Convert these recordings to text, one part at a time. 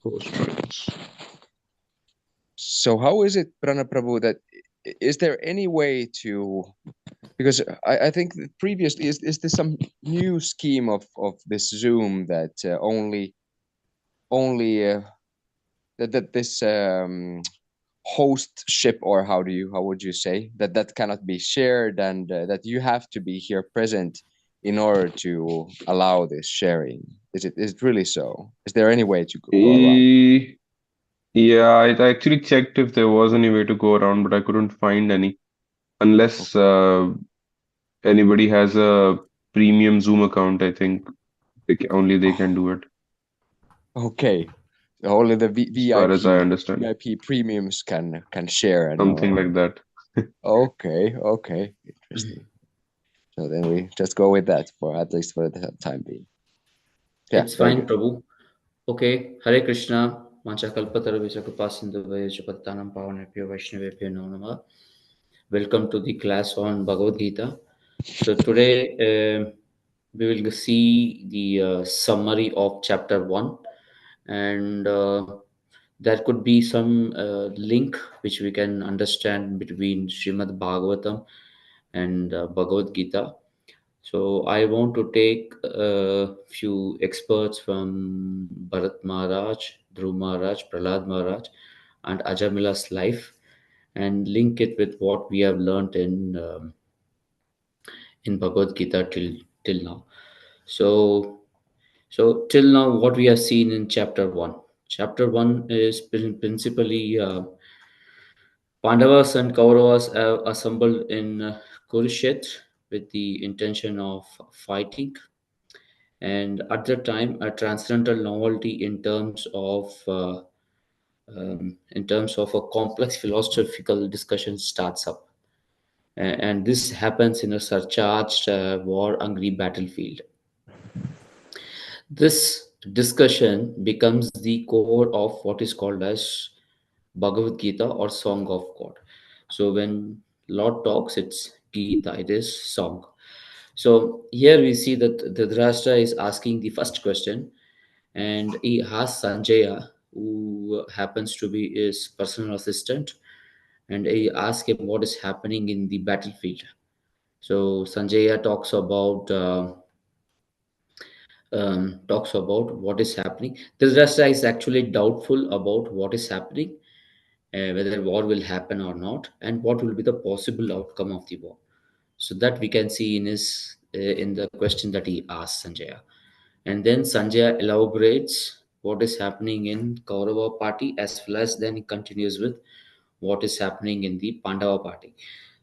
post. So how is it, Prabhu, that is there any way to, because I think that previously is there some new scheme of this Zoom that only that this hostship, or how would you say that cannot be shared, and that you have to be here present in order to allow this sharing? Is it really so? Is there any way to go around? Eh, yeah, I actually checked if there was any way to go around, but I couldn't find any. Unless anybody has a premium Zoom account, I think only they can do it, Okay, only the as far as I VIP understand. premiums can share and all. Something like that. Okay, okay, interesting. So then we just go with that for at least for the time being. Yeah, It's very fine, good. Prabhu. Okay, Hare Krishna, Manchakalpatara Visakapasindhavaya Japatanam Pavanepyo Vaishnavepyo Namo Namah. Welcome to the class on Bhagavad Gita. So today we will see the summary of chapter 1, and there could be some link which we can understand between Srimad Bhagavatam and Bhagavad Gita. So I want to take a few experts from Bharat Maharaj, Dhruv Maharaj, Prahlad Maharaj, and Ajamila's life, and link it with what we have learned in Bhagavad Gita till now. So till now, what we have seen in chapter one. Chapter one is principally Pandavas and Kauravas have assembled in Kurukshetra with the intention of fighting, and at that time, a transcendental novelty in terms of a complex philosophical discussion starts up. And this happens in a surcharged, war-hungry battlefield. This discussion becomes the core of what is called as Bhagavad Gita or Song of God. So when Lord talks, it's Gita, it is song. So here we see that Dhritarashtra is asking the first question, and he asks Sanjaya, who happens to be his personal assistant, and he asks him what is happening in the battlefield. So Sanjaya talks about what is happening. Dhritarashtra is actually doubtful about what is happening, whether war will happen or not, and what will be the possible outcome of the war. So that we can see in the question that he asked Sanjaya, and then Sanjaya elaborates what is happening in Kaurava party, as well as then he continues with what is happening in the Pandava party.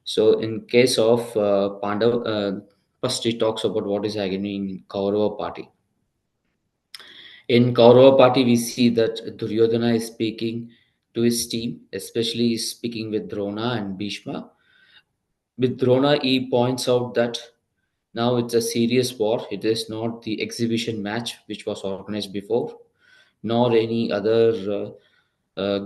So in case of Pandava, first he talks about what is happening in Kaurava party. In Kaurava party, we see that Duryodhana is speaking to his team, especially he's speaking with Drona and Bhishma. With Drona, he points out that now it's a serious war. It is not the exhibition match which was organized before, nor any other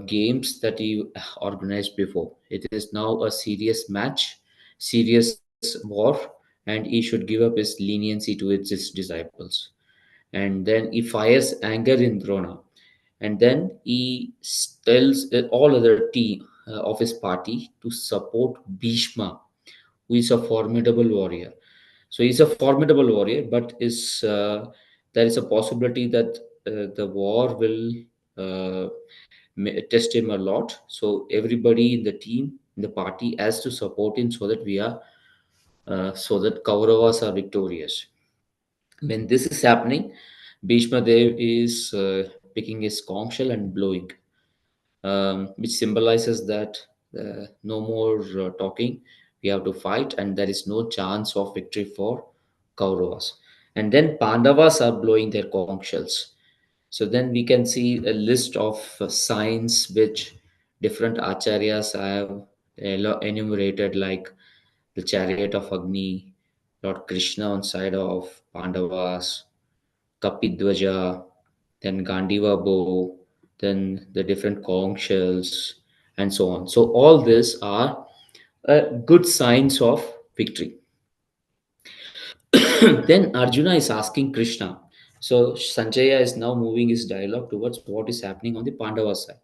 games that he organized before. It is now a serious match, serious war, and he should give up his leniency to his disciples. And then he fires anger in Drona, and then he tells all other team of his party to support Bhishma, who is a formidable warrior. So he's a formidable warrior, but is there is a possibility that the war will uh, test him a lot. So everybody in the team, in the party, has to support him so that Kauravas are victorious. When this is happening, Bhishma Dev is picking his conch shell and blowing, which symbolizes that no more talking, we have to fight, and there is no chance of victory for Kauravas. And then Pandavas are blowing their conch shells. So then we can see a list of signs which different acharyas have enumerated, like the chariot of Agni, Lord Krishna on side of Pandavas, Kapidwaja, then Gandiva bow, then the different conch shells, and so on. So all these are good signs of victory. Then Arjuna is asking Krishna, So Sanjaya is now moving his dialogue towards what is happening on the Pandava side.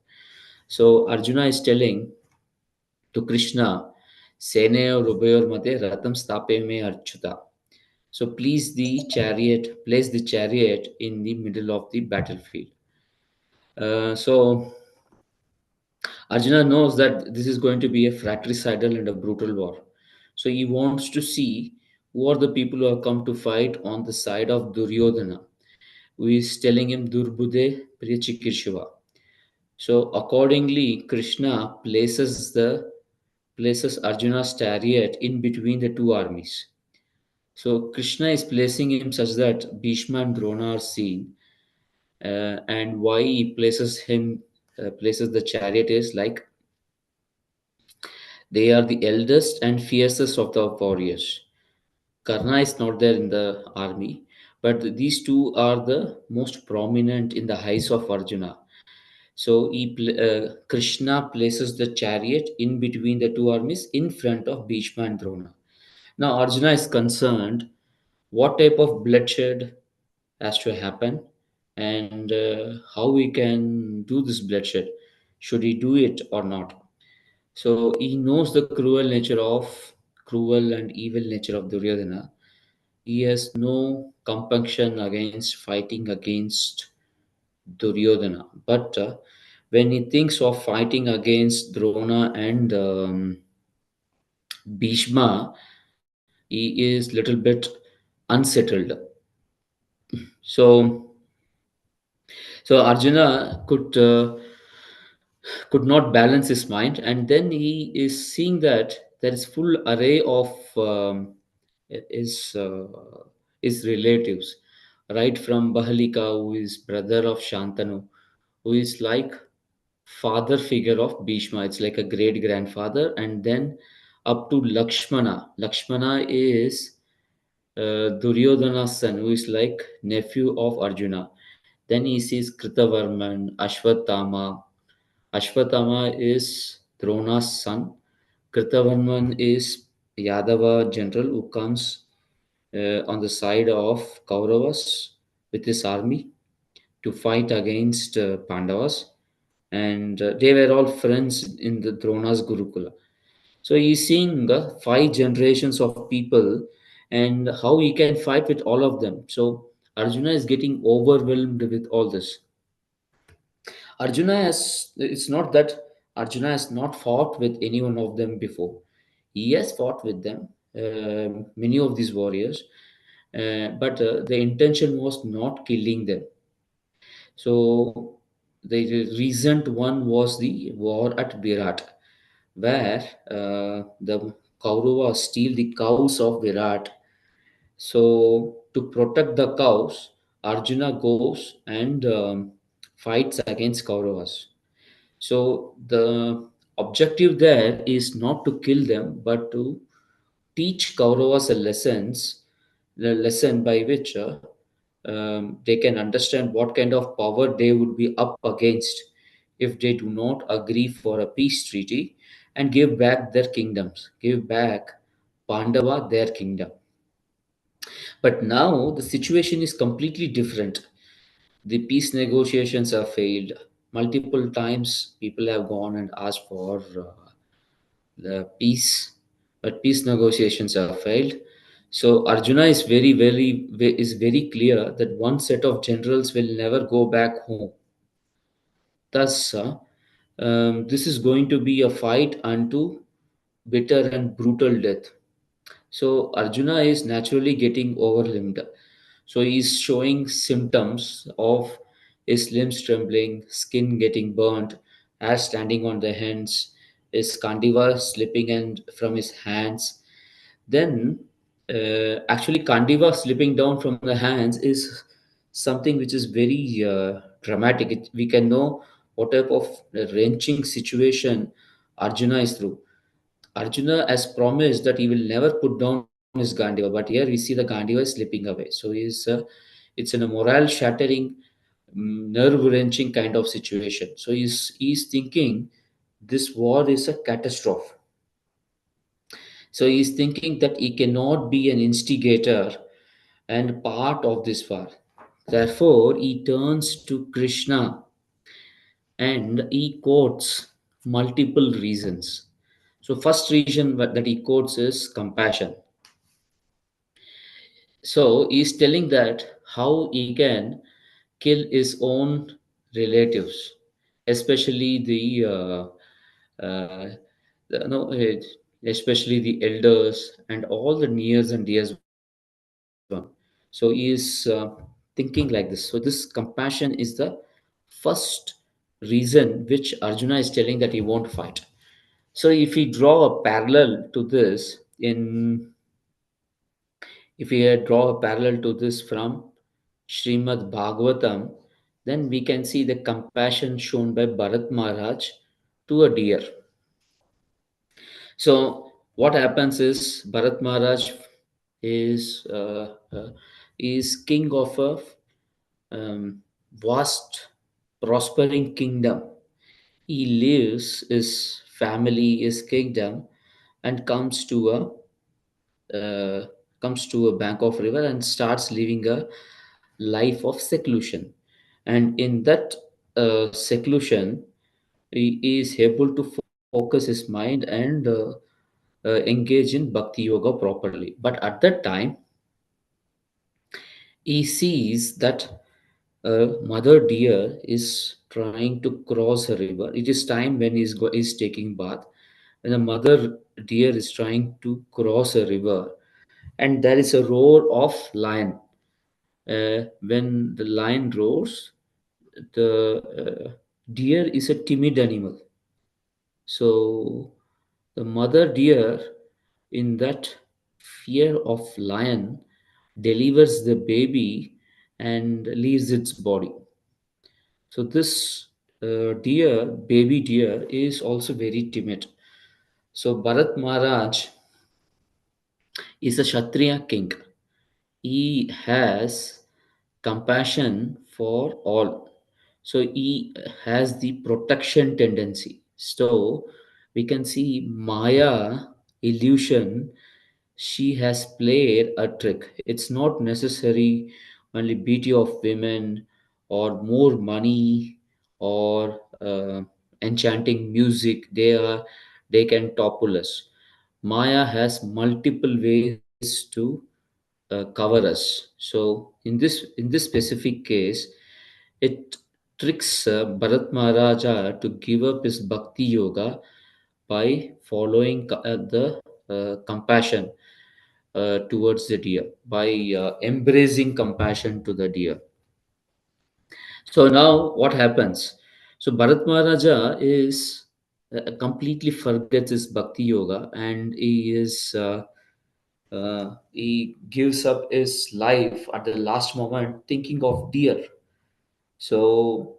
So Arjuna is telling to Krishna, Seneyo Rubayor Mate Ratam Stape Me Archuta. So place the chariot in the middle of the battlefield. So Arjuna knows that this is going to be a fratricidal and a brutal war. So he wants to see who are the people who have come to fight on the side of Duryodhana, who is telling him Durbude Priyachikir. So accordingly, Krishna places Arjuna's chariot in between the two armies. So Krishna is placing him such that Bhishma and Drona are seen, and why he places the chariot is like they are the eldest and fiercest of the warriors. Karna is not there in the army, but these two are the most prominent in the eyes of Arjuna. So Krishna places the chariot in between the two armies in front of Bhishma and Drona. Now Arjuna is concerned what type of bloodshed has to happen and how we can do this bloodshed. Should he do it or not? So he knows the cruel and evil nature of Duryodhana. He has no compunction against fighting against Duryodhana. But when he thinks of fighting against Drona and Bhishma, he is little bit unsettled. So, so Arjuna could not balance his mind, and then he is seeing that there is full array of his uh, his relatives, right from Bahalika, who is brother of Shantanu, who is like father figure of Bhishma. It's like a great grandfather, and then up to Lakshmana. Lakshmana is Duryodhana's son, who is like nephew of Arjuna. Then he sees Kritavarman, Ashwatthama. Ashwatthama is Drona's son. Kritavarman is Yadava general who comes on the side of Kauravas with his army to fight against Pandavas, and they were all friends in the Drona's Gurukula. So he's seeing five generations of people and how he can fight with all of them. So Arjuna is getting overwhelmed with all this. It's not that Arjuna has not fought with any one of them before. He has fought with them, many of these warriors, but the intention was not killing them. So the recent one was the war at Virat, where the Kauravas steal the cows of Virat. So to protect the cows, Arjuna goes and fights against Kauravas. So the objective there is not to kill them, but to teach Kauravas the lesson by which they can understand what kind of power they would be up against if they do not agree for a peace treaty and give back their kingdoms, give back Pandava their kingdom. But now the situation is completely different. The peace negotiations have failed. Multiple times people have gone and asked for the peace, but peace negotiations have failed. So Arjuna is very clear that one set of generals will never go back home. Thus, this is going to be a fight unto bitter and brutal death. So Arjuna is naturally getting overwhelmed. So he's showing symptoms of his limbs trembling, skin getting burnt, hair standing on the hands, his kandiva slipping and from his hands. Then, actually, kandiva slipping down from the hands is something which is very dramatic. We can know what type of wrenching situation Arjuna is through. Arjuna has promised that he will never put down his Gandiva, but here we see the Gandiva is slipping away. So it's in a morale shattering, nerve wrenching kind of situation. So he's thinking this war is a catastrophe. So he's thinking that he cannot be an instigator and part of this war. Therefore, he turns to Krishna and he quotes multiple reasons. So, first reason that he quotes is compassion. So, he's telling that how he can kill his own relatives, especially uh, no, especially the elders and all the nears and dears one. So he is thinking like this. So this compassion is the first reason which Arjuna is telling that he won't fight. So if we draw a parallel to this in if we draw a parallel to this from Srimad Bhagavatam, then we can see the compassion shown by Bharat Maharaj to a deer. So what happens is Bharat Maharaj is uh, uh, is king of a vast, prospering kingdom. He leaves his family, his kingdom, and uh, comes to a bank of river and starts living a life of seclusion. And in that seclusion, he is able to focus his mind and engage in bhakti yoga properly. But at that time, he sees that mother deer is trying to cross a river. It is time when he's taking bath, and the mother deer is trying to cross a river, and there is a roar of lion. When the lion roars, the deer is a timid animal. So the mother deer, in that fear of lion, delivers the baby and leaves its body. So this baby deer, is also very timid. So Bharat Maharaj is a Kshatriya king. He has compassion for all. So he has the protection tendency. So we can see Maya illusion, she has played a trick. It's not necessary only beauty of women or more money or enchanting music. They can topple us. Maya has multiple ways to cover us. So in this specific case, it tricks Bharat Maharaja to give up his bhakti yoga by following the compassion towards the deer, by embracing compassion to the deer. So now what happens? So Bharat Maharaja is completely forgets his bhakti yoga, and he gives up his life at the last moment thinking of deer. So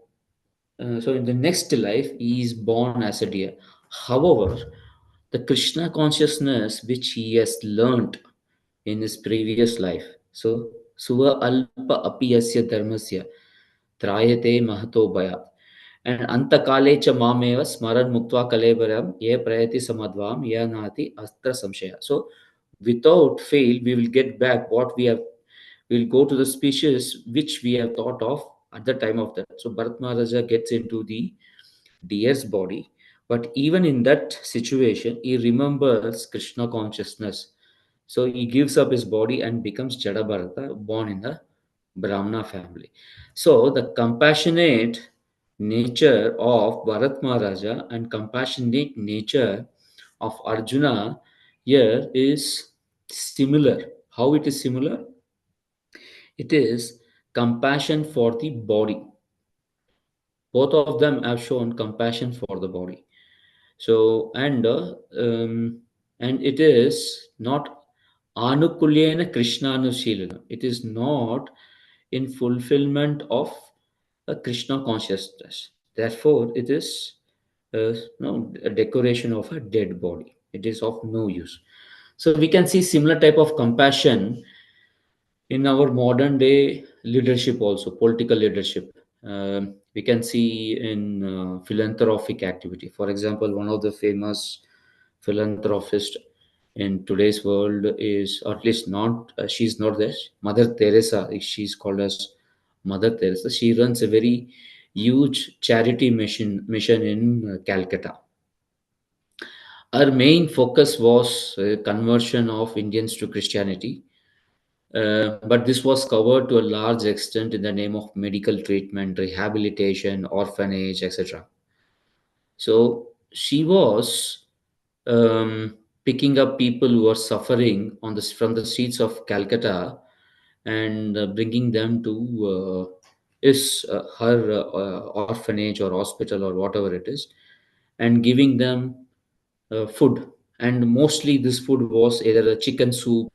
so in the next life, he is born as a deer. However, the Krishna consciousness which he has learned in his previous life. So, Suva Alpa Apiyasya Dharmasya Trayate Mahato Bhayat. And Antakale cha Mameva Smaran Muktva Kalebaram Ye Prayati Samadvam Ya Nati Astra Samshaya. So, without fail, we will get back what we have. We will go to the species which we have thought of at the time of that. So, Bharat Maharaja gets into the deer's body, but even in that situation, he remembers Krishna consciousness. So he gives up his body and becomes Jada Bharata, born in the Brahmana family. So the compassionate nature of Bharat Maharaja and compassionate nature of Arjuna here is similar. How it is similar? It is compassion for the body. Both of them have shown compassion for the body. So and it is not anukulyena Krishna anushilana. It is not in fulfillment of a Krishna consciousness. Therefore, it is no, a decoration of a dead body. It is of no use. So we can see similar type of compassion in our modern day leadership, also political leadership. We can see in philanthropic activity. For example, one of the famous philanthropist in today's world is, or at least not, she's not there, Mother Teresa. She's called as Mother Teresa. She runs a very huge charity mission in Calcutta. Her main focus was conversion of Indians to Christianity, but this was covered to a large extent in the name of medical treatment, rehabilitation, orphanage, etc. So she was picking up people who are suffering from the streets of Calcutta and bringing them to her orphanage or hospital or whatever it is, and giving them food. And mostly this food was either a chicken soup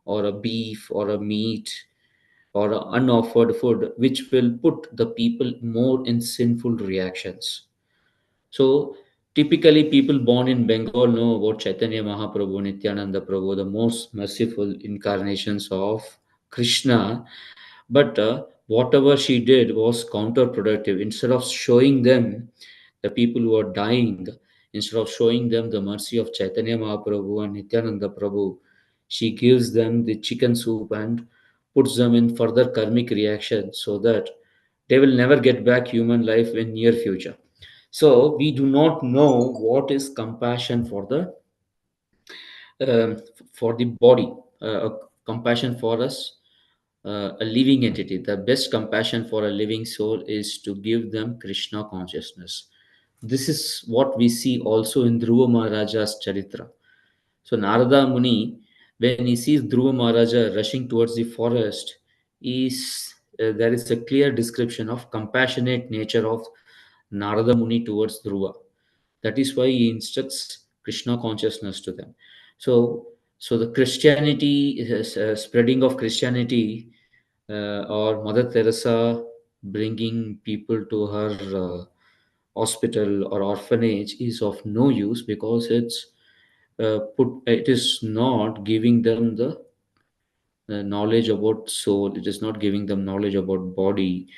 or a beef or a meat or a unoffered food, which will put the people more in sinful reactions. So typically, people born in Bengal know about Chaitanya Mahaprabhu, Nityananda Prabhu, the most merciful incarnations of Krishna. But whatever she did was counterproductive. Instead of showing them the people who are dying, instead of showing them the mercy of Chaitanya Mahaprabhu and Nityananda Prabhu, she gives them the chicken soup and puts them in further karmic reaction so that they will never get back human life in near future. So we do not know what is compassion um, for the body, compassion for us, a living entity. The best compassion for a living soul is to give them Krishna consciousness. This is what we see also in Dhruva Maharaja's Charitra. So Narada Muni, when he sees Dhruva Maharaja rushing towards the forest, there is a clear description of compassionate nature of Narada Muni towards Dhruva. That is why he instructs Krishna consciousness to them. So, so the Christianity, spreading of Christianity, or Mother Teresa bringing people to her hospital or orphanage is of no use, because it is not giving them the knowledge about soul. It is not giving them knowledge about body,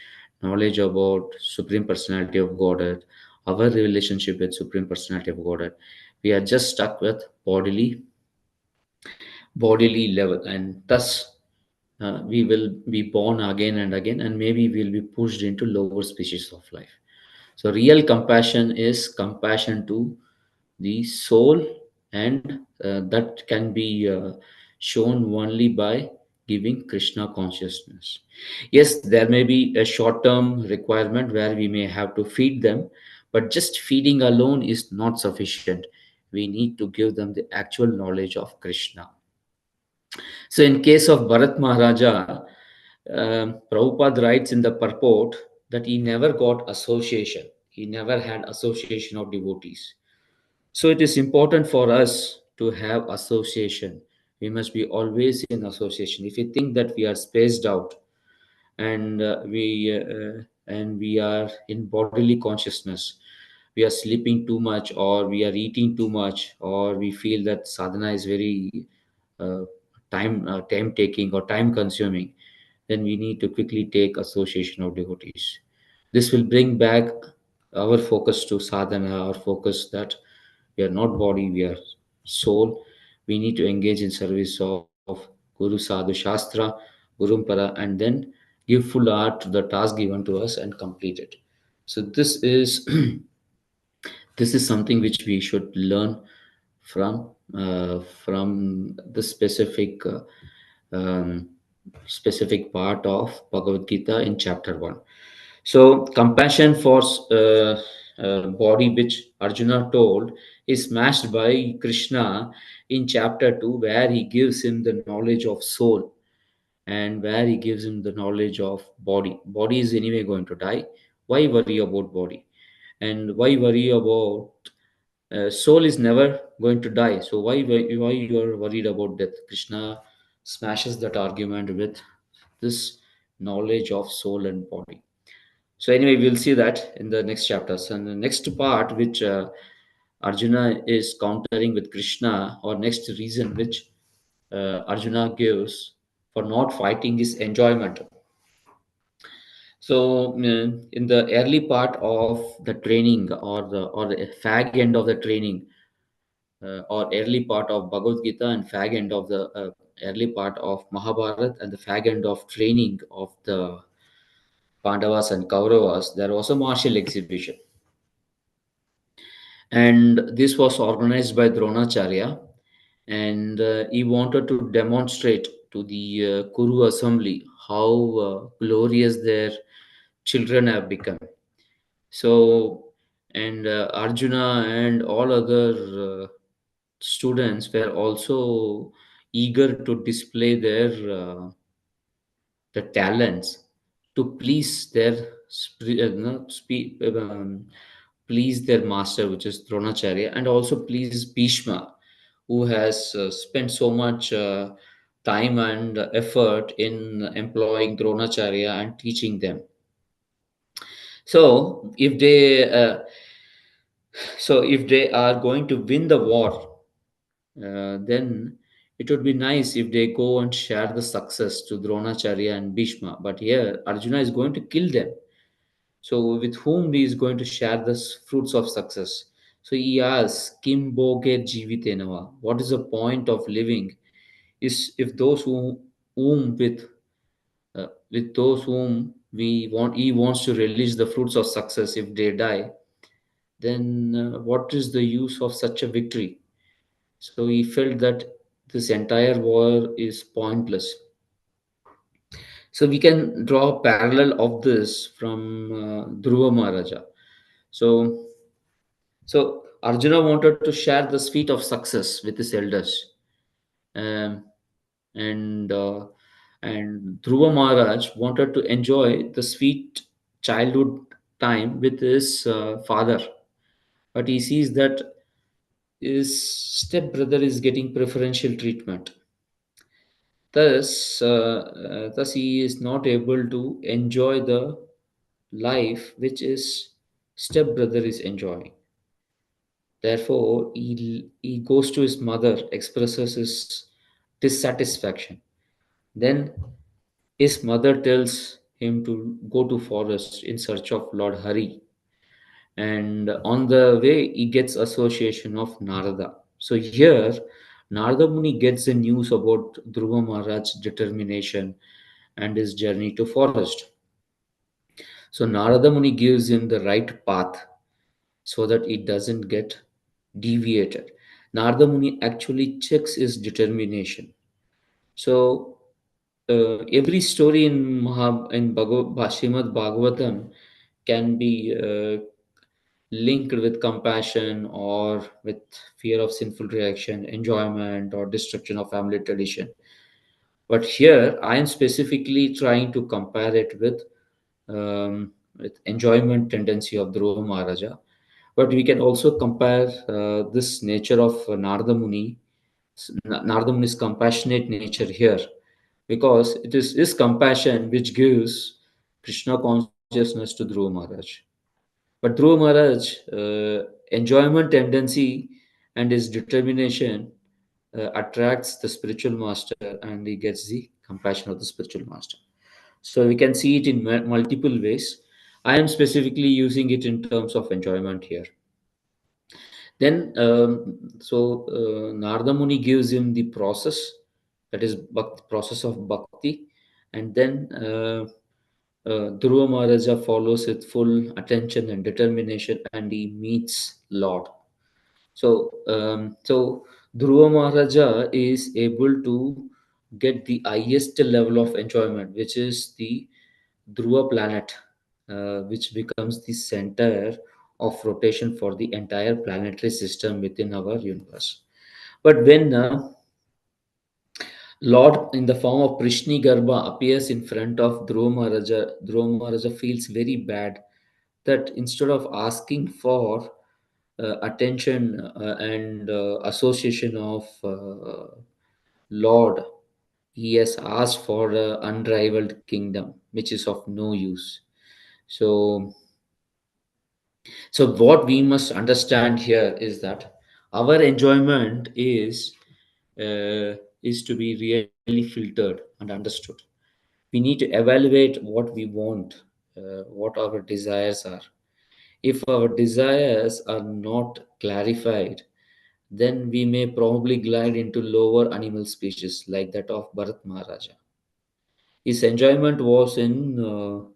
knowledge about Supreme Personality of Godhead, our relationship with Supreme Personality of Godhead. We are just stuck with bodily level, and thus we will be born again and again, and maybe we'll be pushed into lower species of life. So real compassion is compassion to the soul, and that can be shown only by giving Krishna consciousness. Yes, there may be a short term requirement where we may have to feed them, but just feeding alone is not sufficient. We need to give them the actual knowledge of Krishna. So, in case of Bharat Maharaja, Prabhupada writes in the purport that he never got association. He never had association of devotees. So, it is important for us to have association. We must be always in association. If we think that we are spaced out and we are in bodily consciousness, we are sleeping too much, or we are eating too much, or we feel that sadhana is very uh, time taking or time consuming, then we need to quickly take association of devotees. This will bring back our focus to sadhana, our focus that we are not body, we are soul. We need to engage in service of Guru Sadhu Shastra, Gurumpara, and then give full heart to the task given to us and complete it. So this is this is something which we should learn from the um, specific part of Bhagavad Gita in chapter 1. So compassion for body, which Arjuna told, is matched by Krishna in chapter 2, where he gives him the knowledge of soul, and where he gives him the knowledge of body. Body is anyway going to die. Why worry about body? And why worry about soul is never going to die? So why you are worried about death? Krishna smashes that argument with this knowledge of soul and body. So anyway, we'll see that in the next chapters. And the next part, which Arjuna is countering with Krishna, or next reason which Arjuna gives for not fighting, is enjoyment. So in the early part of the training, or the fag end of the training, or early part of Bhagavad Gita, and fag end of the early part of Mahabharata, and the fag end of training of the Pandavas and Kauravas, there was a martial exhibition. And this was organized by Dronacharya, and he wanted to demonstrate to the Kuru assembly how glorious their children have become. So, and Arjuna and all other students were also eager to display their the talents to please their please their master, which is Dronacharya, and also please Bhishma, who has spent so much time and effort in employing Dronacharya and teaching them. So if they are going to win the war, then it would be nice if they go and share the success to Dronacharya and Bhishma. But here, Arjuna is going to kill them. So, with whom he is going to share the fruits of success? So, he asks, Kim Boge Jivitenava, what is the point of living? Is if those whom with those whom he wants to release the fruits of success, if they die, then what is the use of such a victory? So he felt that this entire war is pointless. So we can draw a parallel of this from Dhruva Maharaja. So, so Arjuna wanted to share the sweet of success with his elders, um, and uh, and Dhruva Maharaj wanted to enjoy the sweet childhood time with his father, but he sees that his stepbrother is getting preferential treatment. Thus he is not able to enjoy the life which his stepbrother is enjoying. Therefore, he goes to his mother, expresses his dissatisfaction. Then his mother tells him to go to forest in search of Lord Hari. And on the way, he gets association of Narada. So here, Narada Muni gets the news about Dhruva Maharaj's determination and his journey to forest. So Narada Muni gives him the right path so that he doesn't get deviated. Narada Muni actually checks his determination. So every story in Srimad Bhagavatam can be linked with compassion or with fear of sinful reaction, enjoyment, or destruction of family tradition. But here, I am specifically trying to compare it with enjoyment tendency of Dhruva Maharaja. But we can also compare this nature of Narada Muni's compassionate nature here, because it is his compassion which gives Krishna consciousness to Dhruva Maharaj. But Dhruva Maharaj, enjoyment tendency and his determination attracts the spiritual master, and he gets the compassion of the spiritual master. So we can see it in multiple ways. I am specifically using it in terms of enjoyment here. Then, Narada Muni gives him the process, that is process of bhakti, and then Dhruva Maharaja follows with full attention and determination, and he meets Lord. So Dhruva Maharaja is able to get the highest level of enjoyment, which is the Dhruva planet, which becomes the center of rotation for the entire planetary system within our universe. But when Lord, in the form of Prishni Garbha, appears in front of Dhruva Maharaja feels very bad that instead of asking for attention and association of Lord, he has asked for an unrivaled kingdom, which is of no use. So, so what we must understand here is that our enjoyment is to be really filtered and understood. We need to evaluate what we want, what our desires are. If our desires are not clarified, then we may probably glide into lower animal species like that of Bharat Maharaja. His enjoyment was in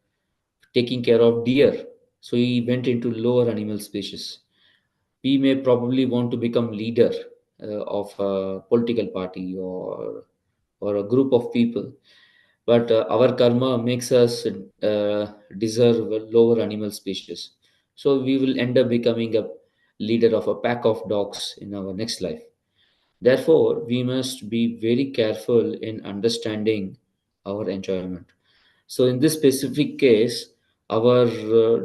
taking care of deer. So he went into lower animal species. We may probably want to become leader of a political party or a group of people, but our karma makes us deserve a lower animal species. So we will end up becoming a leader of a pack of dogs in our next life. Therefore, we must be very careful in understanding our enjoyment. So, in this specific case, our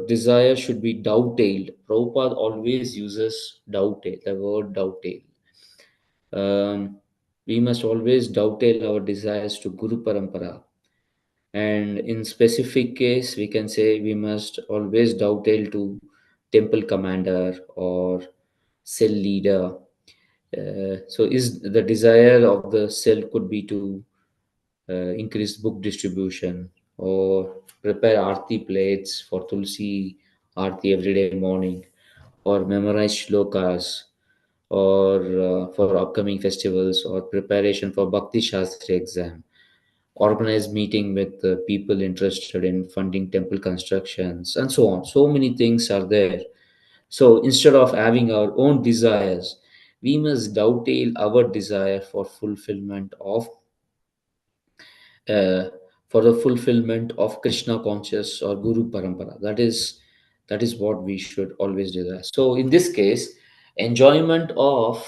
desire should be dovetailed. Prabhupada always uses dovetail, the word dovetail. We must always dovetail our desires to Guru Parampara. And in specific case, we can say we must always dovetail to temple commander or cell leader. So is the desire of the cell could be to increase book distribution or prepare arti plates for tulsi arti every day morning, or memorize shlokas, or for upcoming festivals, or preparation for bhakti shastri exam, organize meeting with people interested in funding temple constructions, and so on. So many things are there. So instead of having our own desires, we must dovetail our desire uh, for the fulfillment of Krishna conscious or Guru Parampara. That is what we should always desire. So in this case, enjoyment of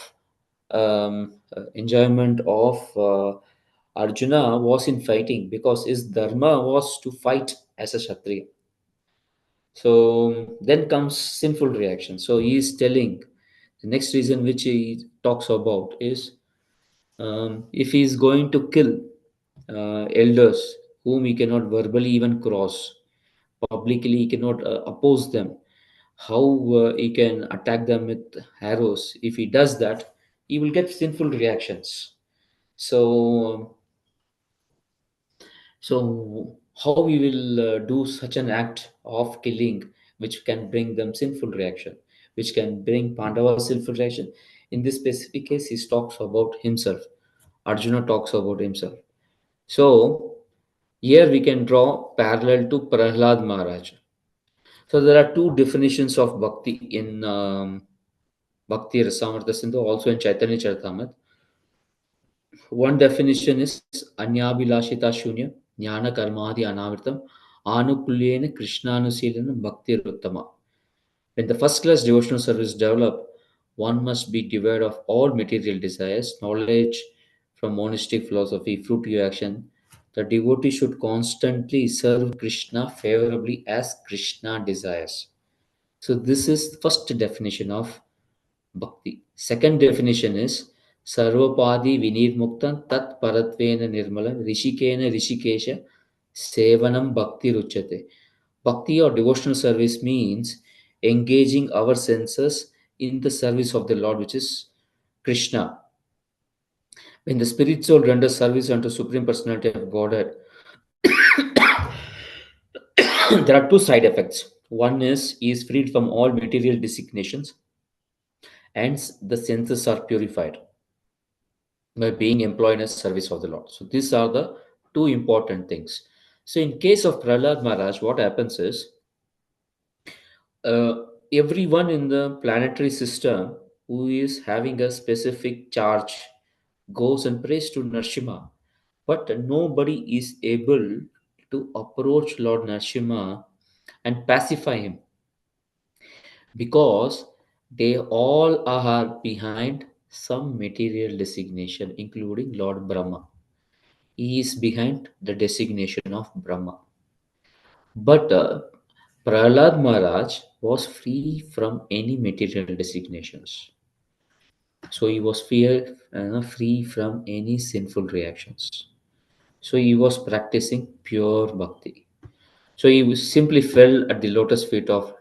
Arjuna was in fighting because his dharma was to fight as a Kshatriya. So then comes sinful reaction. So he is telling the next reason which he talks about is, if he is going to kill elders whom he cannot verbally even cross, publicly he cannot oppose them, how he can attack them with arrows. If he does that, he will get sinful reactions. So so, how we will do such an act of killing, which can bring them sinful reaction, which can bring Pandava sinful reaction? In this specific case, he talks about himself. Arjuna talks about himself. So, here we can draw parallel to Prahlad Maharaj. So, there are two definitions of bhakti in Bhakti Rasamrita Sindhu, also in Chaitanya Charitamrita. One definition is Anyabhilashita Shunya, Jnana Karmadi Anavritam, Anukulyena Krishnanusilana Bhakti Ruttama. When the first class devotional service develop, one must be devoid of all material desires, knowledge from monistic philosophy, fruit to action. The devotee should constantly serve Krishna favorably as Krishna desires. So this is the first definition of bhakti. Second definition is Sarvapadi Vinirmuktan Tat Paratvena Nirmala Rishikena Rishikesha Sevanam Bhakti Ruchate. Bhakti or devotional service means engaging our senses in the service of the Lord, which is Krishna. When the spirit soul renders service unto Supreme Personality of Godhead, there are two side effects. One is he is freed from all material designations, and the senses are purified by being employed in service of the Lord. So these are the two important things. So in case of Prahlad Maharaj, what happens is, uh, everyone in the planetary system who is having a specific charge goes and prays to Narsimha, but nobody is able to approach Lord Narsimha and pacify him, because they all are behind some material designation, including Lord Brahma. He is behind the designation of Brahma. But Prahlad Maharaj was free from any material designations. So he was free from any sinful reactions. So he was practicing pure bhakti. So simply fell at the lotus feet of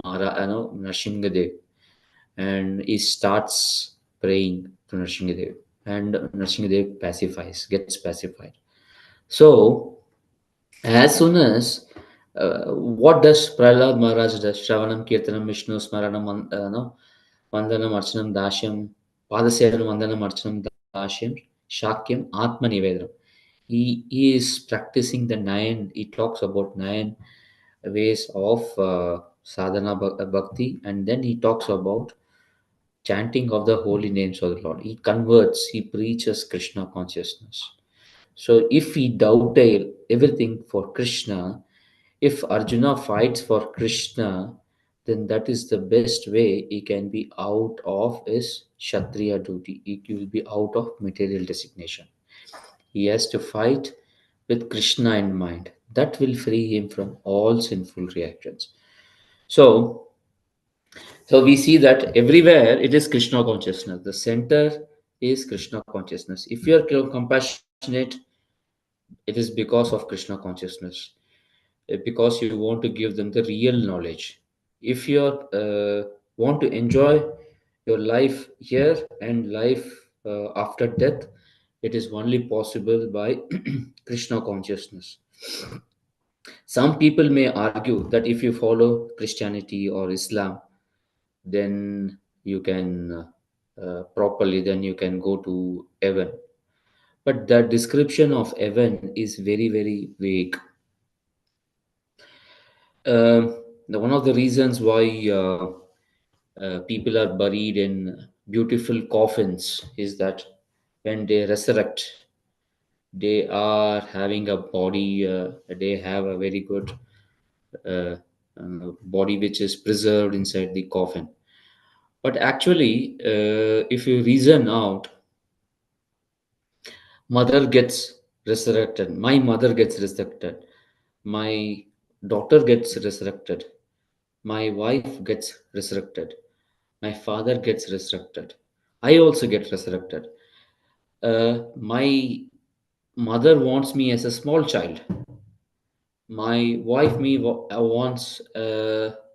Nrsimhadev, and he starts praying to Nrsimhadev, and Nrsimhadev gets pacified. So as soon as what does Prahlad Maharaj does? Shravanam, Kirtanam, Vishnu, Smaranam, no? Vandanam, Archanam, Dashyam, Padasevanam, Vandanam, Archanam, Dashyam, Shakyam, Atma Nivedam. He is practicing the nine, he talks about nine ways of sadhana bhakti, and then he talks about chanting of the holy names of the Lord. He converts, he preaches Krishna consciousness. So if we dovetail everything for Krishna, if Arjuna fights for Krishna, then that is the best way he can be out of his Kshatriya duty. He will be out of material designation. He has to fight with Krishna in mind. That will free him from all sinful reactions. So, so we see that everywhere it is Krishna consciousness. The center is Krishna consciousness. If you are compassionate, it is because of Krishna consciousness, because you want to give them the real knowledge. If you want to enjoy your life here and life after death, it is only possible by Krishna consciousness. Some people may argue that if you follow Christianity or Islam, then you can properly, then you can go to heaven. But the description of heaven is very, very vague. One of the reasons why people are buried in beautiful coffins is that when they resurrect, they are having a body, they have a very good uh, body which is preserved inside the coffin. But actually, if you reason out, mother gets resurrected, my mother gets resurrected, my daughter gets resurrected, my wife gets resurrected, my father gets resurrected, I also get resurrected. My mother wants me as a small child, my wife me wants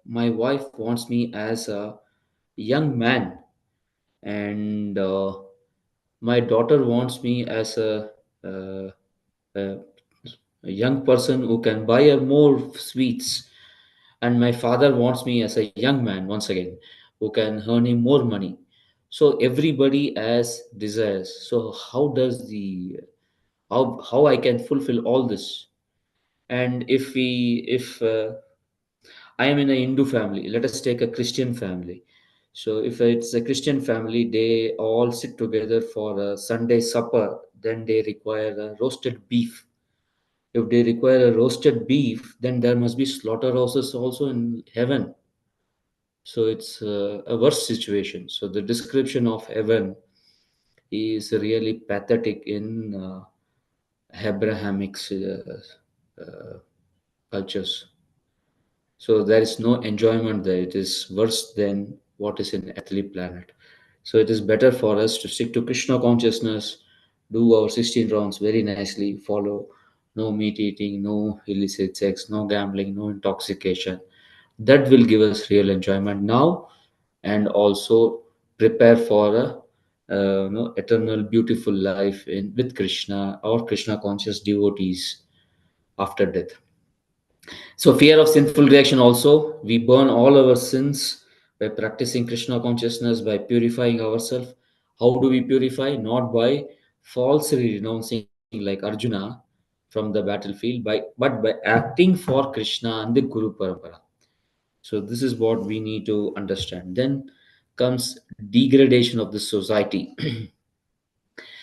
my wife wants me as a young man, and my daughter wants me as uh, a young person who can buy her more sweets, and my father wants me as a young man once again who can earn him more money. So everybody has desires. So how I can fulfill all this? And if I am in a Hindu family, let us take a Christian family. So if it's a Christian family, they all sit together for a Sunday supper, then they require a roasted beef. If they require a roasted beef, then there must be slaughterhouses also in heaven. So it's a worse situation. So the description of heaven is really pathetic in Abrahamic cultures. So there is no enjoyment there. It is worse than what is in earthly planet. So it is better for us to stick to Krishna consciousness, do our 16 rounds very nicely, follow no meat eating, no illicit sex, no gambling, no intoxication. That will give us real enjoyment now, and also prepare for a eternal beautiful life in with Krishna or Krishna conscious devotees after death. So, fear of sinful reaction also, we burn all our sins by practicing Krishna consciousness, by purifying ourselves. How do we purify? Not by falsely renouncing like Arjuna from the battlefield, but by acting for Krishna and the Guru Parampara. So, this is what we need to understand. Then comes degradation of the society.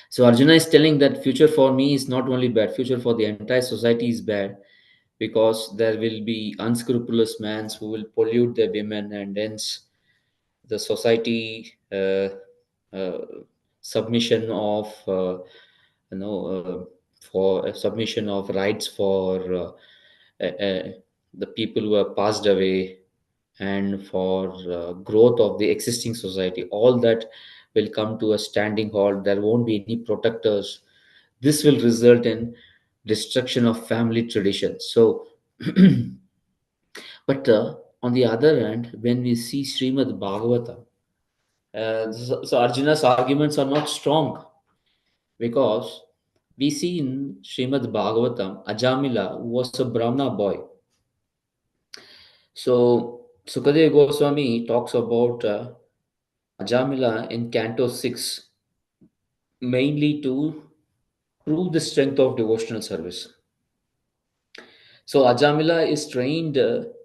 So Arjuna is telling that future for me is not only bad, future for the entire society is bad, because there will be unscrupulous men who will pollute the women, and hence the society uh, submission of you know for submission of rights for the people who have passed away, and for growth of the existing society, all that will come to a standing halt. There won't be any protectors. This will result in destruction of family traditions. So but on the other hand, when we see Srimad Bhagavatam, so Arjuna's arguments are not strong, because we see in Srimad Bhagavatam Ajamila, who was a Brahmana boy. So Sukadeva Goswami talks about Ajamila in Canto 6, mainly to prove the strength of devotional service. So Ajamila is trained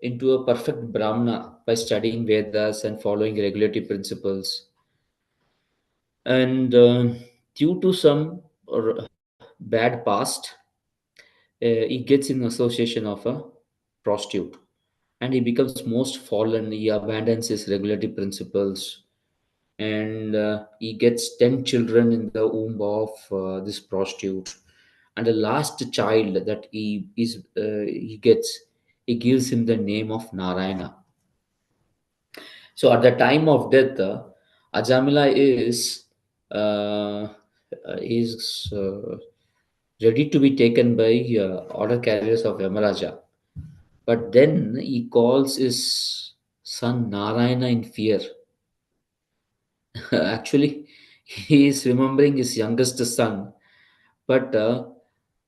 into a perfect Brahmana by studying Vedas and following regulatory principles. And due to some bad past, he gets in association of a prostitute, and he becomes most fallen. He abandons his regulatory principles, and he gets 10 children in the womb of this prostitute. And the last child that he gets, he gives him the name of Narayana. So at the time of death, Ajamila is ready to be taken by order carriers of Yamaraja. But then he calls his son Narayana in fear. Actually, he is remembering his youngest son, but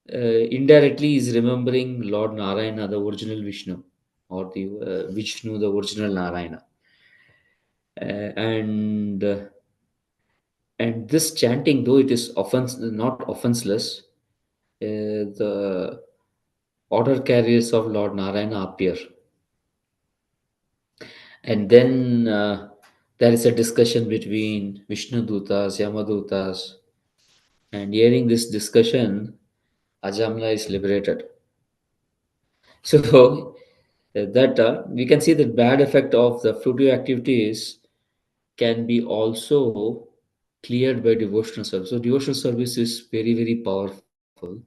indirectly is remembering Lord Narayana, the original Vishnu, or the Vishnu, the original Narayana. And and this chanting, though it is not offenseless, the order carriers of Lord Narayana appear, and then there is a discussion between Vishnu Dutas, Yamadutas, and hearing this discussion, Ajamla is liberated. So that we can see that bad effect of the fruitive activities can be also cleared by devotional service. So devotional service is very, very powerful.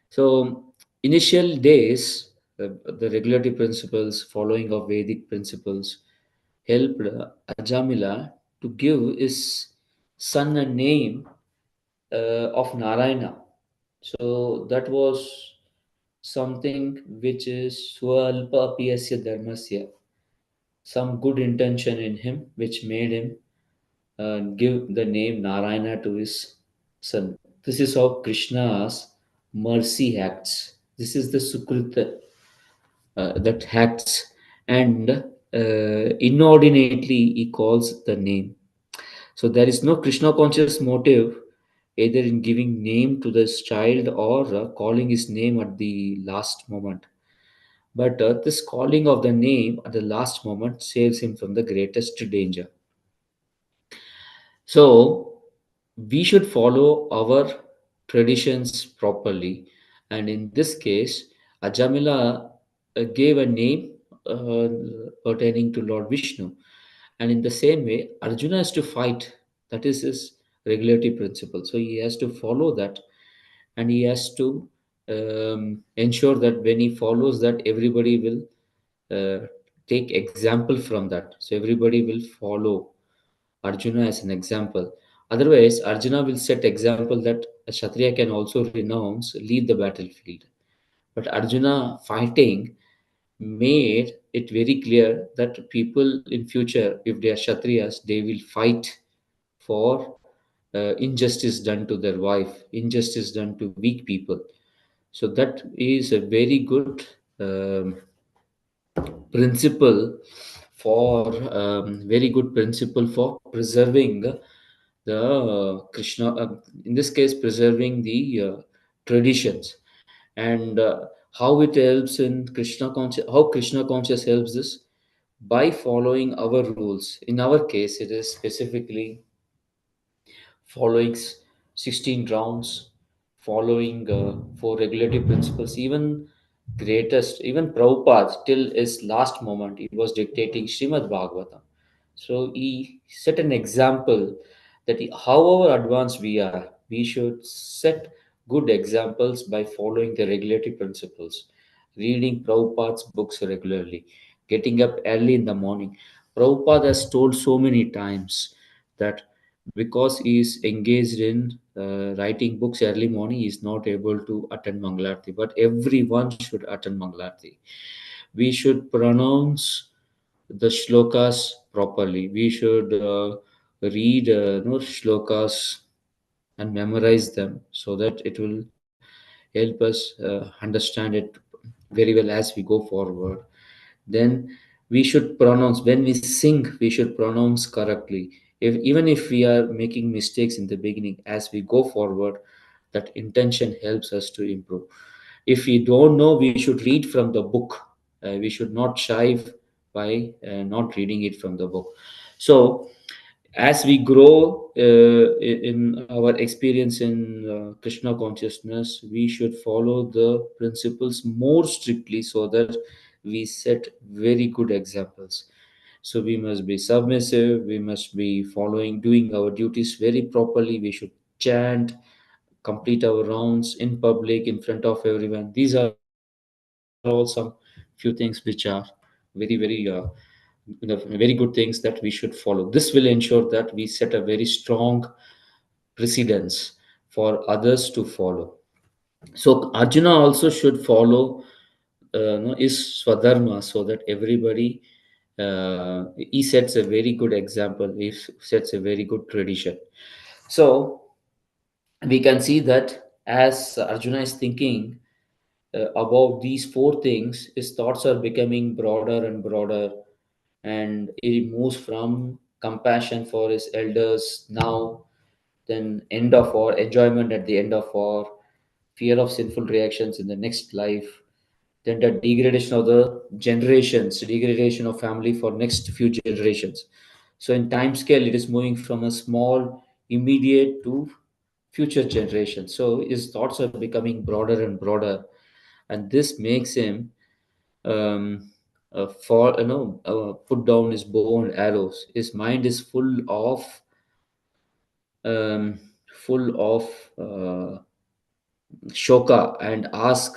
So initial days, the regulatory principles, following of Vedic principles, helped Ajamila to give his son a name of Narayana. So that was something which is Swalpa Piyasya Dharmasya, some good intention in him which made him give the name Narayana to his son. This is how Krishna's mercy acts. This is the Sukrita that acts, and inordinately he calls the name. So there is no Krishna conscious motive either in giving name to this child or calling his name at the last moment. But this calling of the name at the last moment saves him from the greatest danger. So we should follow our traditions properly. And in this case, Ajamila gave a name uh, pertaining to Lord Vishnu. And in the same way, Arjuna has to fight. That is his regulatory principle. So he has to follow that, and he has to ensure that when he follows that, everybody will take example from that. So everybody will follow Arjuna as an example. Otherwise, Arjuna will set example that a Kshatriya can also renounce, leave the battlefield. But Arjuna fighting made it very clear that people in future, if they are Kshatriyas, they will fight for injustice done to their wife, injustice done to weak people. So that is a very good principle very good principle for preserving the Krishna, in this case, preserving the traditions, and how it helps in Krishna conscious, how Krishna conscious helps this by following our rules. In our case, it is specifically following 16 rounds, following four regulatory principles. Even greatest, even Prabhupada, till his last moment, he was dictating Srimad Bhagavatam. So he set an example that however advanced we are, we should set good examples by following the regulatory principles, reading Prabhupada's books regularly, getting up early in the morning. Prabhupada has told so many times that because he is engaged in writing books early morning, he is not able to attend Mangalarti. But everyone should attend Mangalarti. We should pronounce the shlokas properly. We should read shlokas and memorize them so that it will help us understand it very well as we go forward. Then we should pronounce, when we sing, we should pronounce correctly. If even if we are making mistakes in the beginning, as we go forward, that intention helps us to improve. If we don't know, we should read from the book. We should not shy by not reading it from the book. So as we grow in our experience in Krishna consciousness, we should follow the principles more strictly so that we set very good examples. So we must be submissive, we must be doing our duties very properly. We should chant, complete our rounds in public in front of everyone. These are all some few things which are very very good things that we should follow. This will ensure that we set a very strong precedence for others to follow. So Arjuna also should follow no, is Swadharma, so that everybody he sets a very good example, he sets a very good tradition. So we can see that as Arjuna is thinking about these four things, his thoughts are becoming broader and broader, and he moves from compassion for his elders now, then end of war, enjoyment at the end of war, fear of sinful reactions in the next life, then the degradation of the generations, degradation of family for next few generations. So in time scale, it is moving from a small, immediate to future generations. So his thoughts are becoming broader and broader, and this makes him put down his bow and arrows. His mind is um, full of shoka and ask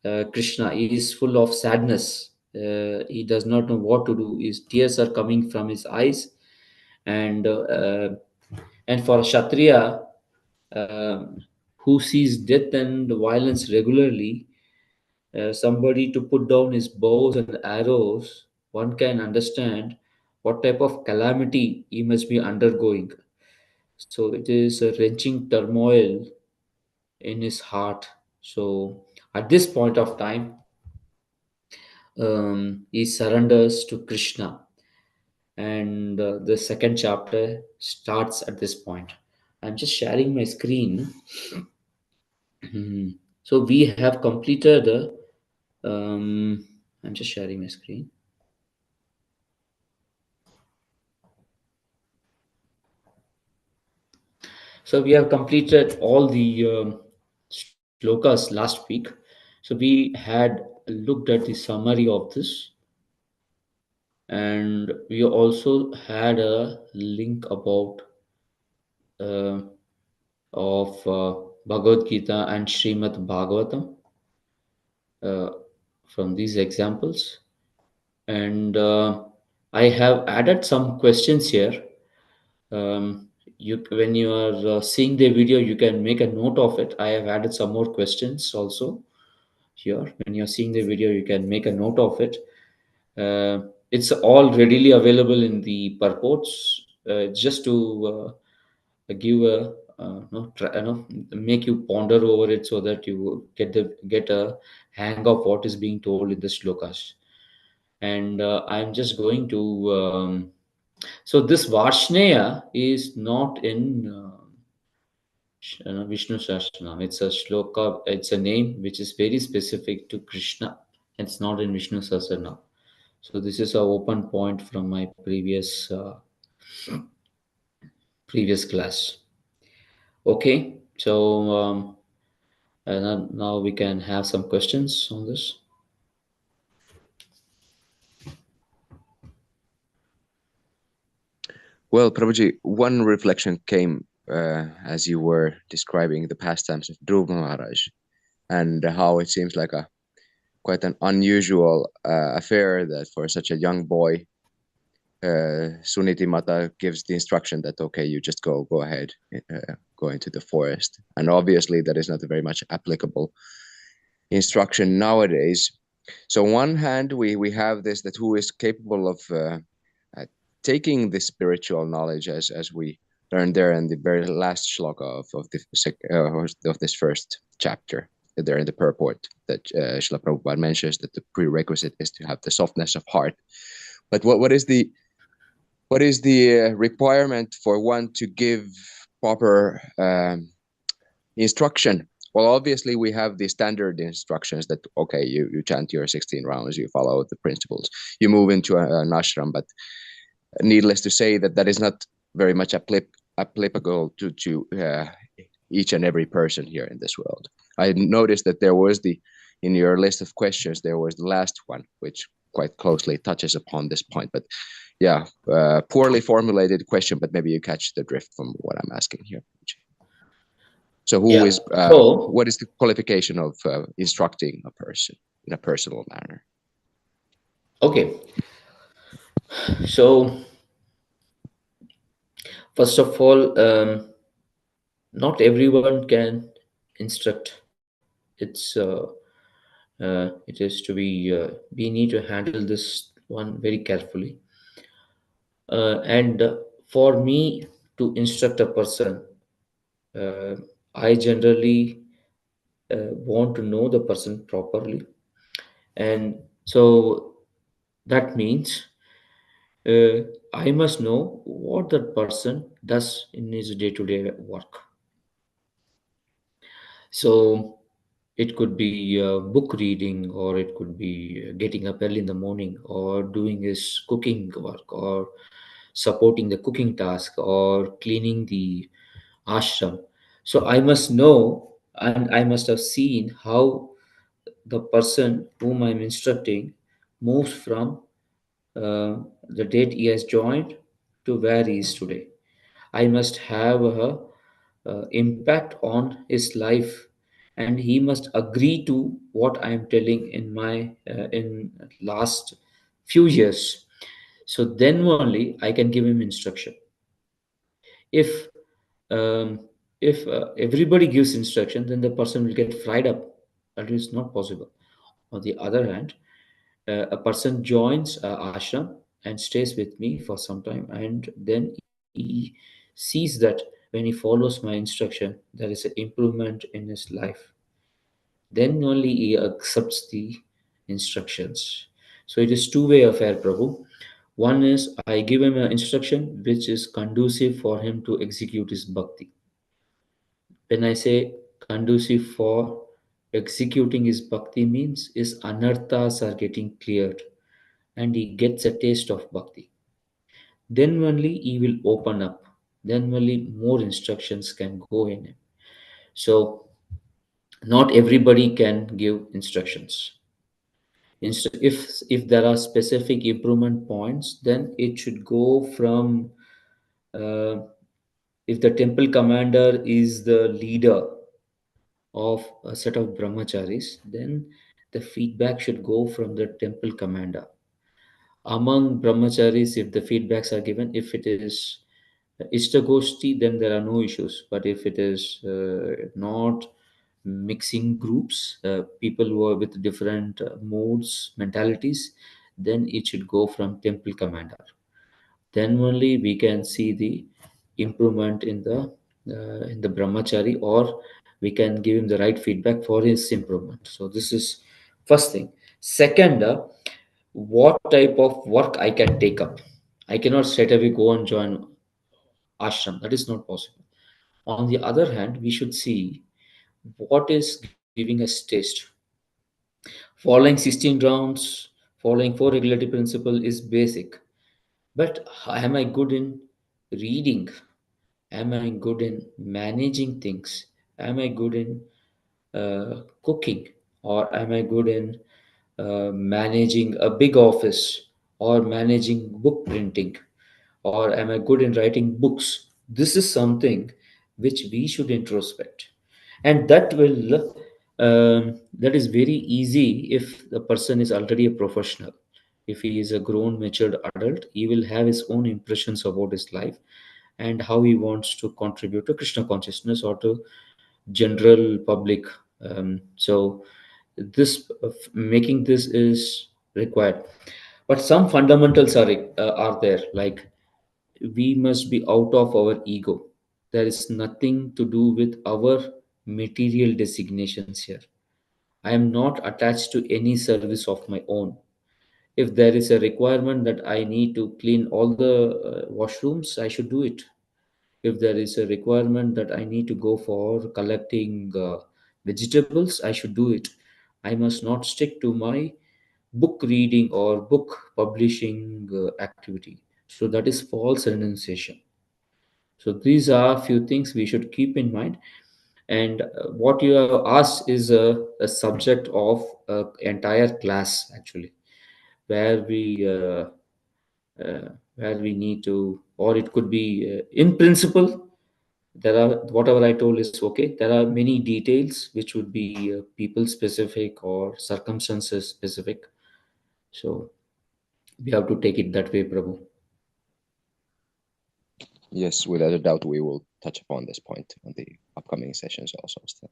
Krishna. He is full of sadness. He does not know what to do. His tears are coming from his eyes, and for a Kshatriya who sees death and violence regularly, somebody to put down his bows and arrows, one can understand what type of calamity he must be undergoing. So it is a wrenching turmoil in his heart. So at this point of time, he surrenders to Krishna, and the second chapter starts at this point. I'm just sharing my screen. So we have completed. Um, I'm just sharing my screen. So we have completed all the shlokas last week. So we had looked at the summary of this, and we also had a link about uh, of Bhagavad Gita and Srimad Bhagavatam uh, from these examples. And I have added some questions here. When you are seeing the video, you can make a note of it. I have added some more questions also here. When you're seeing the video, you can make a note of it. It's all readily available in the purports. Just to give a make you ponder over it so that you get a hang of what is being told in the shlokas. And I'm just going to so this Varshnaya is not in Vishnu Sahasranam. It's a shloka, it's a name which is very specific to Krishna. It's not in Vishnu Sahasranam. So this is a open point from my previous class. Okay, so now we can have some questions on this. Well, Prabhuji, one reflection came as you were describing the pastimes of Dhruva Maharaj and how it seems like quite an unusual affair that for such a young boy, Suniti Mata gives the instruction that, okay, you just go ahead, go into the forest. And obviously that is not a very much applicable instruction nowadays. So on one hand, we have this, that who is capable of taking the spiritual knowledge as we learned there in the very last shloka of this first chapter there in the purport, that Srila Prabhupada mentions that the prerequisite is to have the softness of heart. But what is the requirement for one to give proper instruction Well, obviously, we have the standard instructions that, okay, you chant your 16 rounds, you follow the principles, you move into an ashram, but needless to say that that is not very much applicable to each and every person here in this world. I noticed that there was in your list of questions, there was the last one, which quite closely touches upon this point. But yeah, poorly formulated question, but maybe you catch the drift from what I'm asking here. So, Yeah. So what is the qualification of instructing a person in a personal manner? okay. So first of all, not everyone can instruct. It is to be. We need to handle this one very carefully. And for me to instruct a person, uh, I generally want to know the person properly, and so that means uh, I must know what that person does in his day-to-day work. So it could be book reading, or it could be getting up early in the morning, or doing his cooking work, or supporting the cooking task, or cleaning the ashram. So I must know, and I must have seen how the person whom I'm instructing moves from the date he has joined to where he is today. I must have a, impact on his life, and he must agree to what I am telling in my in last few years. So then only I can give him instruction. If everybody gives instruction, then the person will get fried up. That is not possible. On the other hand, a person joins ashram and stays with me for some time, and then he sees that when he follows my instruction, there is an improvement in his life. Then only he accepts the instructions. So it is two-way affair, Prabhu. One is I give him an instruction which is conducive for him to execute his bhakti. When I say conducive for executing his bhakti, means his anarthas are getting cleared and he gets a taste of bhakti. Then only he will open up. Then only more instructions can go in him. So not everybody can give instructions. If there are specific improvement points, then it should go from uh, if the temple commander is the leader of a set of brahmacharis, then the feedback should go from the temple commander. Among brahmacharis, if the feedbacks are given, if it is ishtagoshti, then there are no issues. But if it is not mixing groups, people who are with different modes, mentalities, then it should go from temple commander. Then only we can see the improvement in the brahmachari, or we can give him the right feedback for his improvement. So this is first thing. Second, what type of work I can take up. I cannot straight away go and join ashram. That is not possible. On the other hand, we should see what is giving us taste. Following 16 rounds, following four regulatory principle is basic. But am I good in reading? Am I good in managing things? Am I good in cooking? Or am I good in managing a big office, or managing book printing? Or am I good in writing books? This is something which we should introspect, and that is very easy if the person is already a professional. If he is a grown, matured adult, he will have his own impressions about his life and how he wants to contribute to Krishna consciousness or to general public. So this making this is required, but some fundamentals are there, like we must be out of our ego. There is nothing to do with our material designations here. I am not attached to any service of my own. If there is a requirement that I need to clean all the washrooms, I should do it. If there is a requirement that I need to go for collecting vegetables, I should do it. I must not stick to my book reading or book publishing activity. So that is false renunciation. So these are few things we should keep in mind. And what you have asked is a subject of entire class actually, where where we need to, or it could be in principle. There are, whatever I told is okay. There are many details which would be people specific or circumstances specific. So we have to take it that way, Prabhu. Yes, without a doubt, we will touch upon this point on the upcoming sessions also still.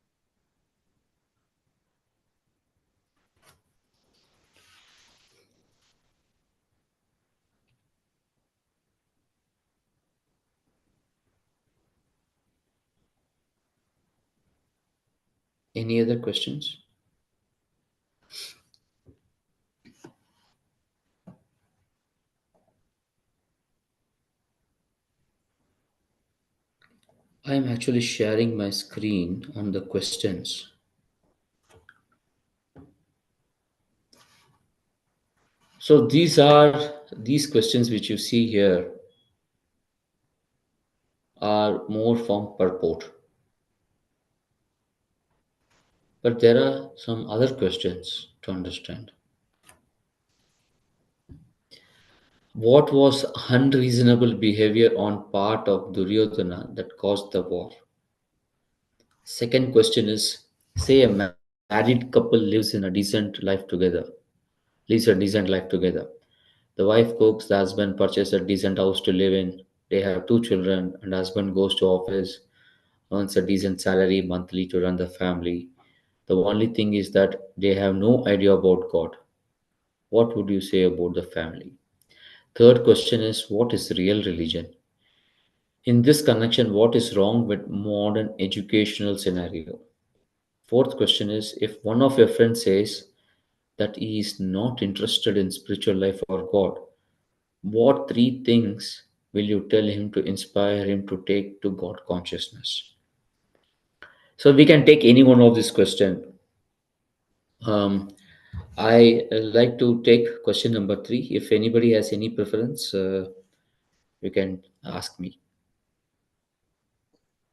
Any other questions? I am actually sharing my screen on the questions. So these questions which you see here are more from purport. But there are some other questions to understand. What was unreasonable behavior on part of Duryodhana that caused the war? Second question is, say a married couple lives in a decent life together, lives a decent life together. The wife cooks, the husband purchases a decent house to live in. They have two children, and the husband goes to office, earns a decent salary monthly to run the family. The only thing is that they have no idea about God. What would you say about the family? Third question is, what is real religion? In this connection, what is wrong with modern educational scenario? Fourth question is, if one of your friends says that he is not interested in spiritual life or God, what three things will you tell him to inspire him to take to God consciousness? So we can take any one of this question. Um, I like to take question number three. If anybody has any preference, you can ask me.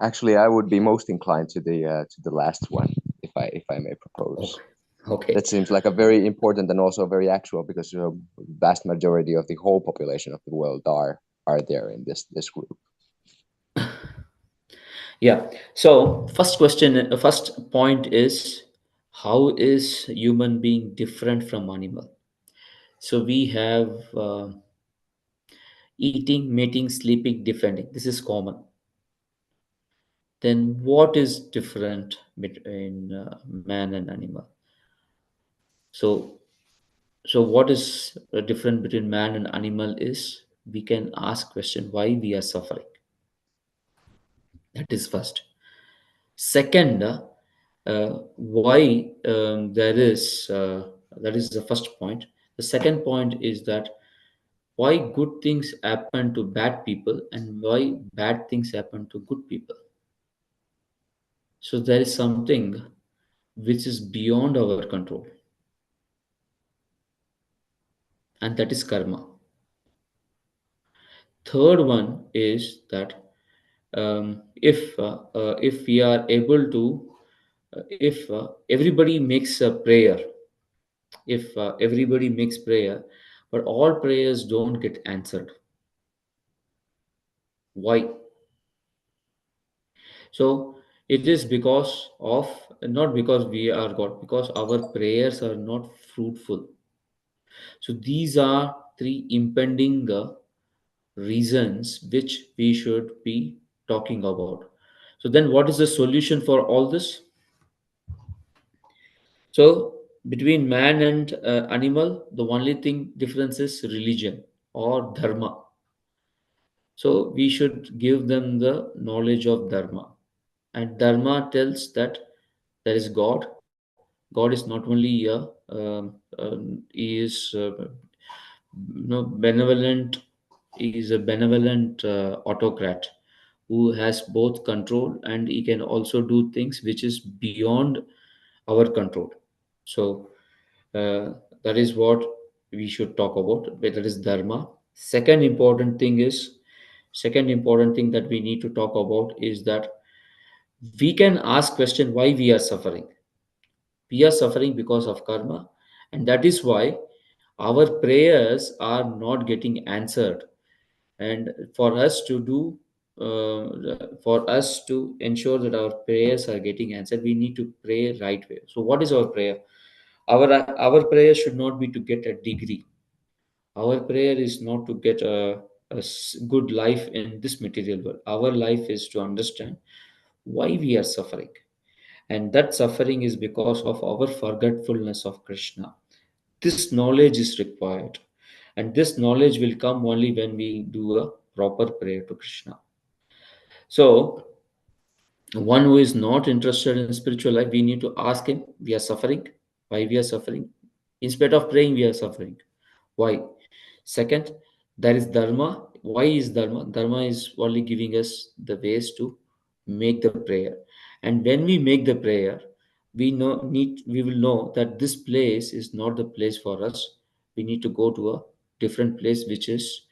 Actually, I would be most inclined to the last one, if I may propose. Okay. Okay. That seems like a very important and also very actual, because the vast majority of the whole population of the world are there in this group. Yeah. So first question, first point is, how is human being different from animal? So we have eating, mating, sleeping, defending. This is common. Then what is different between man and animal? So so what is different between man and animal is, we can ask question why we are suffering. That is first. Second, why there is that is the first point. The second point is that why good things happen to bad people and why bad things happen to good people. So there is something which is beyond our control, and that is karma. Third one is that if we are able to if everybody makes a prayer, if everybody makes prayer, but all prayers don't get answered, why? So it is because of, not because we are God, because our prayers are not fruitful. So these are three impending reasons which we should be talking about. So then what is the solution for all this? So between man and animal, the only thing difference is religion or dharma. So we should give them the knowledge of dharma. And dharma tells that there is God. God is not only he is benevolent. He is a benevolent autocrat, who has both control, and he can also do things which is beyond our control. So uh, that is what we should talk about. That is dharma. Second important thing that we need to talk about is that we can ask question why we are suffering. We are suffering because of karma, and that is why our prayers are not getting answered. And for us to do for us to ensure that our prayers are getting answered, we need to pray right way. So what is our prayer? Our prayer should not be to get a degree. Our prayer is not to get a good life in this material world. Our life is to understand why we are suffering, and that suffering is because of our forgetfulness of Krishna. This knowledge is required, and this knowledge will come only when we do a proper prayer to Krishna. So one who is not interested in spiritual life, we need to ask him, we are suffering, why we are suffering. Instead of praying, we are suffering, why? Second, there is dharma. Why is dharma? Dharma is only giving us the ways to make the prayer. And when we make the prayer, we will know that this place is not the place for us. We need to go to a different place which is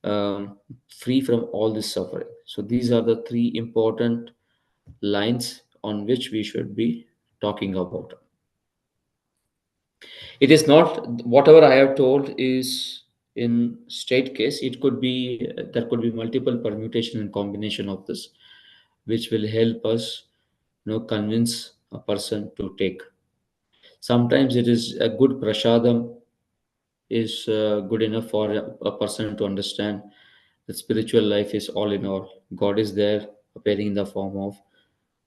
free from all this suffering. So these are the three important lines on which we should be talking about. It is not whatever I have told is in state case. It could be there could be multiple permutation and combination of this, which will help us, convince a person to take. Sometimes it is a good prasadam is good enough for a person to understand that spiritual life is all in all. God is there appearing in the form of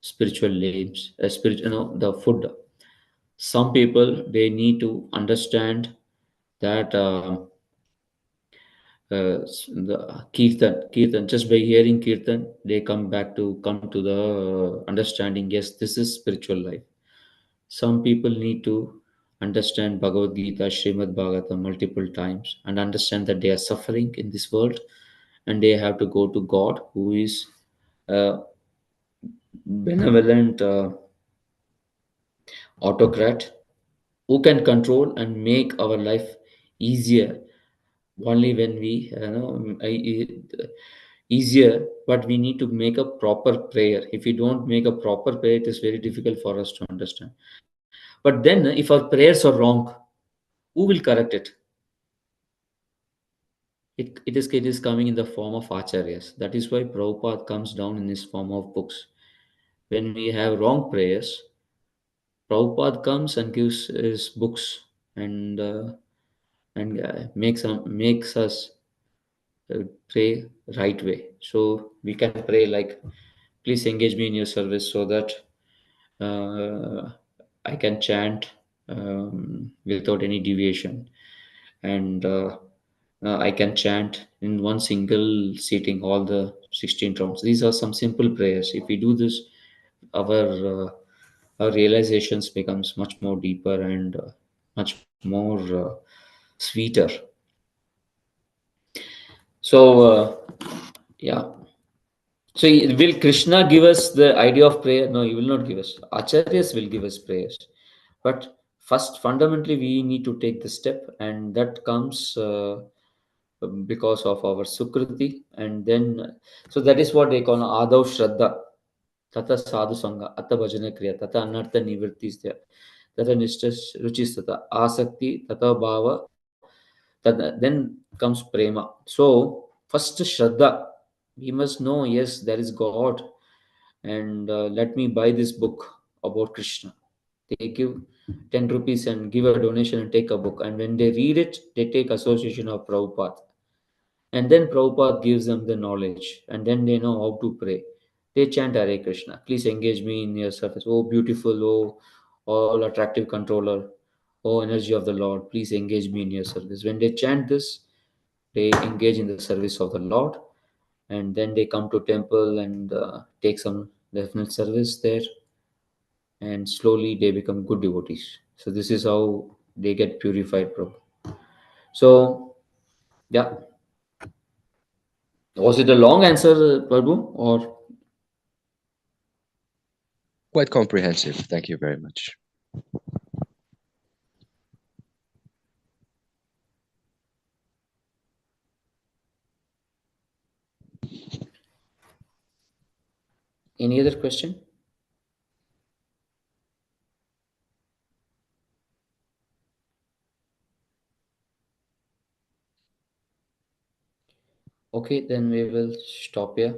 spiritual names, the food. Some people they need to understand that the kirtan, just by hearing kirtan, they come to the understanding. Yes, this is spiritual life. Some people need to understand Bhagavad Gita, Srimad Bhagavatam multiple times and understand that they are suffering in this world, and they have to go to God, who is a benevolent autocrat, who can control and make our life easier only when we easier. But we need to make a proper prayer. If we don't make a proper prayer, it is very difficult for us to understand. But then if our prayers are wrong, who will correct it? It is coming in the form of acharyas. That is why Prabhupada comes down in this form of books. When we have wrong prayers, Prabhupada comes and gives his books, and makes us pray right way. So we can pray like, please engage me in your service so that uh, I can chant without any deviation, and I can chant in one single sitting all the 16 rounds. These are some simple prayers. If we do this, our uh, our realizations becomes much more deeper and much more sweeter. So yeah. So will Krishna give us the idea of prayer? No, he will not give us. Acharyas will give us prayers. But first, fundamentally, we need to take the step, and that comes because of our Sukriti. And then, so that is what they call Adav Shraddha, Tata Sadhu Sangha, Atta Bhajana Kriya, Tata Anartha Nivritti is there, Tata Nishta Ruchis Tata, Asakti, Tata Bhava, then comes Prema. So, first Shraddha, we must know, yes, there is God, and let me buy this book about Krishna. They give 10 rupees and give a donation and take a book. And when they read it, they take association of Prabhupada. And then Prabhupada gives them the knowledge. And then they know how to pray. They chant Hare Krishna. Please engage me in your service. Oh, beautiful. Oh, all attractive controller. Oh, energy of the Lord. Please engage me in your service. When they chant this, they engage in the service of the Lord. And then they come to temple and take some definite service there, and slowly they become good devotees. So this is how they get purified, Prabhu. So yeah, Was it a long answer, Prabhu, or Quite comprehensive. Thank you very much. any other question? Okay, then we will stop here.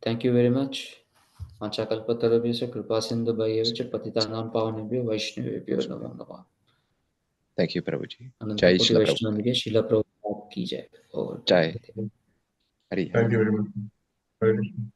Thank you very much. Vanchakalpatarabhya kripa sindhubhayeva cha patitanam pavanebhyo vaishnavebhyo namo namah. Thank you, Prabhuji. Anant Jai कोटि Shila वैष्णव Prabhupada. के शिला प्रभुपाद की जय और Jai. Prem Hari Thank Hari. you very much. Hare Krishna.